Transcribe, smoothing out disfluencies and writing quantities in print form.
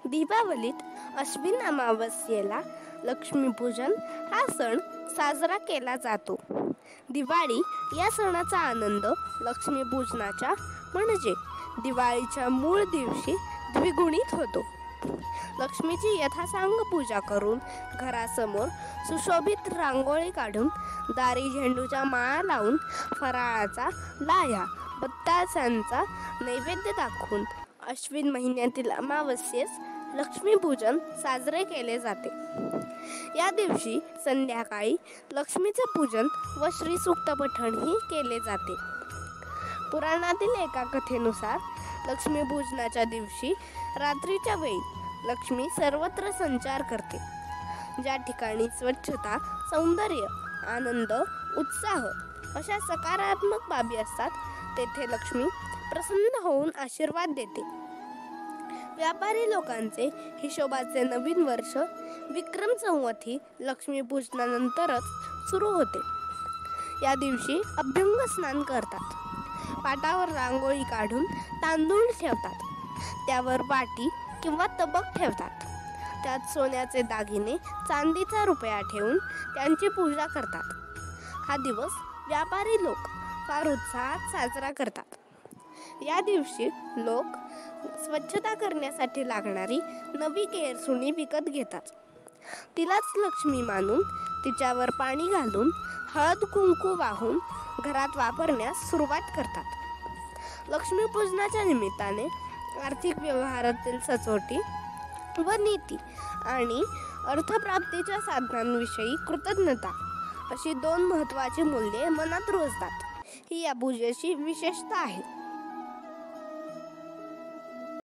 दीपावलीत अश्विन अमावस्येला लक्ष्मीपूजन हा सण साजरा केला जातो. दिवाळी या सणाचा आनंद लक्ष्मीपूजनाच्या म्हणजे दिवाळीच्या मूळ दिवशी द्विगुणित होतो. लक्ष्मीची यथासांग पूजा करून घरासमोर सुशोभित रांगोळी काढून दारी झेंडूच्या माळा लावून फराळाचा लाह्या बत्तासांचा नैवेद्य दाखवून अश्विन महिन्यातील अमावस्येस लक्ष्मीपूजन साजरे केले जाते. या दिवशी संध्याकाळी लक्ष्मीचे पूजन व श्रीसूक्त पठणही केले जाते. पुराणातील एका कथेनुसार लक्ष्मीपूजनाच्या दिवशी रात्रीच्या वेळी लक्ष्मी सर्वत्र संचार करते. ज्या ठिकाणी स्वच्छता, सौंदर्य, आनंद, उत्साह अशा सकारात्मक बाबी असतात तेथे लक्ष्मी प्रसन्न होऊन आशीर्वाद देते. व्यापारी लोकांचे हिशोबाचे नवीन वर्ष विक्रम संवती लक्ष्मीपूजनानंतरच सुरू होते. या दिवशी अभ्यंग स्नान करतात. पाटावर रांगोळी काढून तांदूळ ठेवतात. त्यावर वाटी किंवा तबक ठेवतात. त्यात सोन्याचे दागिने, चांदीचा रुपया ठेवून त्यांची पूजा करतात. हा दिवस व्यापारी लोक फार उत्साहात साजरा करतात. या दिवशी लोक स्वच्छता करण्यासाठी लागणारी नवी केरसुणी विकत घेतात. तिलाच लक्ष्मी मानून तिच्यावर पाणी घालून हळद कुंकू वाहून घरात वापरण्यास सुरुवात करतात. लक्ष्मीपूजनाच्या निमित्ताने आर्थिक व्यवहारातील सचोटी व नीती आणि अर्थप्राप्तीच्या साधनांविषयी कृतज्ञता अशी दोन महत्त्वाची मूल्ये मनात रुजतात. ही या पूजेची विशेषता आहे.